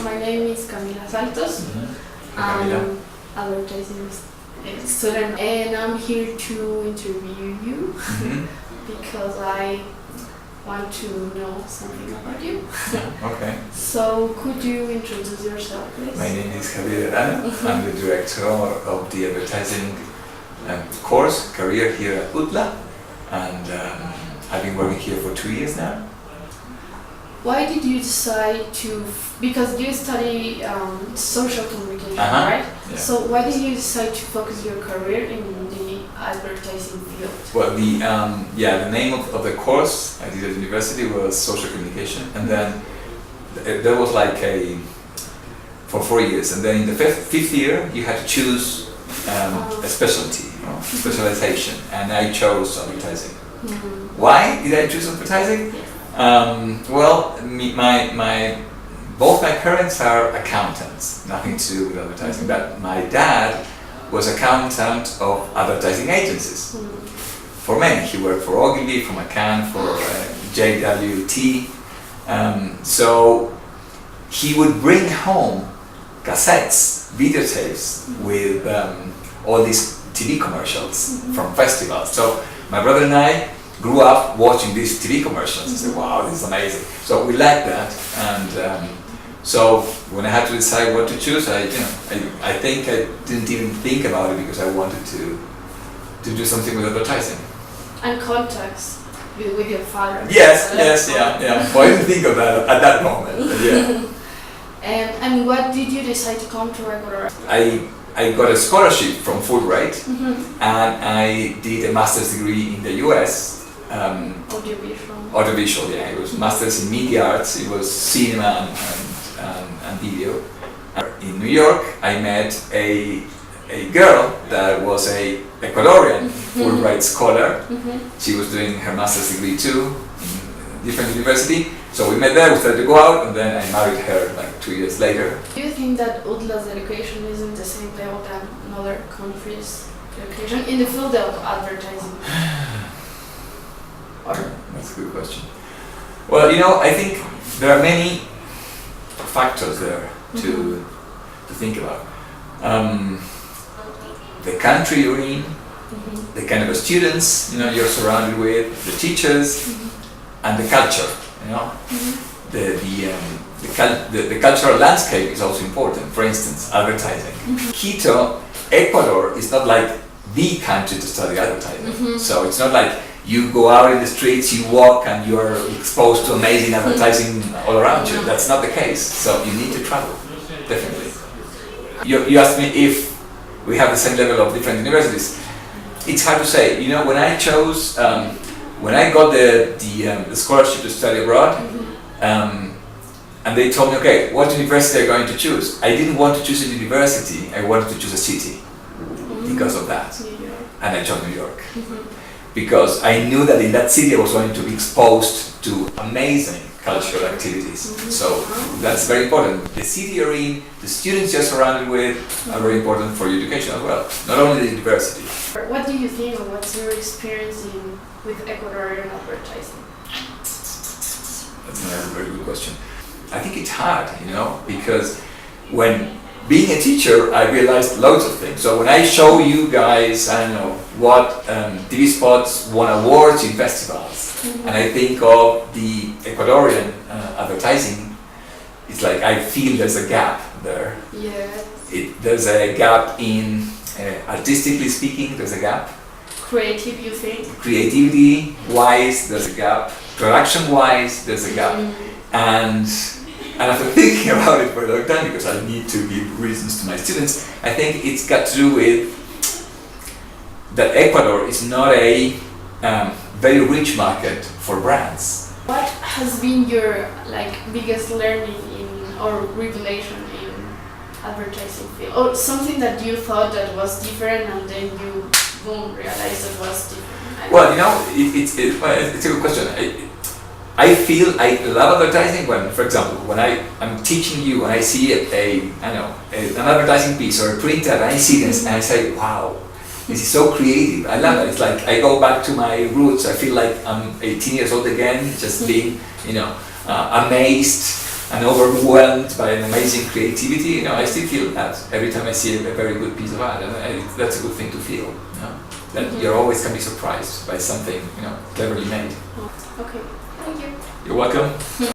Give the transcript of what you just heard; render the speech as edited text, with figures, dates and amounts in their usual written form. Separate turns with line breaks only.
My name is Camila Santos.
Camila.
I'm advertising student, and I'm here to interview you because I want to know something about you.
Okay.
So, could you introduce yourself, please?
My name is Javier Arana. I'm the director of the advertising course career here at UTLA, and I've been working here for 2 years now.
Why did you decide to? Because you study social communication,
Uh-huh.
right?
Yeah.
So why did you decide to focus your career in the advertising field?
Well, the name of the course I did at university was social communication, and then there was like for 4 years, and then in the fifth year you had to choose a specialty, specialization, and I chose advertising. Why did I choose advertising? Well, both my parents are accountants, nothing to do with advertising. But my dad was accountant of advertising agencies. For many, he worked for Ogilvy, for McCann, for JWT. So he would bring home cassettes, videotapes with all these TV commercials from festivals. So my brother and I grew up watching these TV commercials and said, wow, this is amazing. So we liked that, and so when I had to decide what to choose, I think I didn't even think about it because I wanted to do something with advertising.
And contacts with your father.
Yes, yeah. Well, I didn't think of that at that moment, but yeah.
And what did you decide to come to Ecuador?
I got a scholarship from Fulbright, and I did a master's degree in the US. Audiovisual, yeah. It was master's in media arts. It was cinema and video. In New York, I met a girl that was a Ecuadorian Fulbright scholar. She was doing her master's degree too in a different university. So we met there, we started to go out, and then I married her like 2 years later.
Do you think that UTLA's education isn't the same level than other countries' education in the field of advertising?
That's a good question. Well, I think there are many factors there to think about. The country you're in, the kind of students you're surrounded with, the teachers, and the culture. The cultural landscape is also important. For instance, advertising. Quito, Ecuador is not like the country to study advertising. So it's not like you go out in the streets, you walk, and you're exposed to amazing advertising all around you. That's not the case. So you need to travel, definitely. You asked me if we have the same level of different universities. It's hard to say. When I chose, when I got the scholarship to study abroad, and they told me, okay, what university are you going to choose? I didn't want to choose a university. I wanted to choose a city because of that, and I chose New York. Because I knew that in that city I was going to be exposed to amazing cultural activities. So that's very important. The city you're in, the students you're surrounded with are very important for your education as well, not only the university.
What do you think, or what's your experience with Ecuadorian advertising?
That's a very good question. I think it's hard, because when being a teacher, I realized loads of things. So when I show you guys, I don't know, what TV spots won awards in festivals, and I think of the Ecuadorian advertising, it's like I feel there's a gap there.
Yeah.
There's a gap in, artistically speaking, there's a gap.
Creative, you think?
Creativity-wise, there's a gap. Production-wise, there's a gap. And after thinking about it for a long time, because I need to give reasons to my students, I think it's got to do with that Ecuador is not a very rich market for brands.
What has been your biggest learning or revelation in advertising field? Or something that you thought that was different and then you boom realized it was different?
Well, it's a good question. I feel I love advertising when, for example, when I'm teaching you and I see an advertising piece or a print ad, and I see this and I say, wow, this is so creative. I love it. It's like I go back to my roots. I feel like I'm 18 years old again, just being, amazed and overwhelmed by an amazing creativity. You know, I still feel that every time I see a very good piece of art, and that's a good thing to feel. You know? That
Mhm.
you always can be surprised by something, you know, cleverly made.
Okay, thank you.
You're welcome.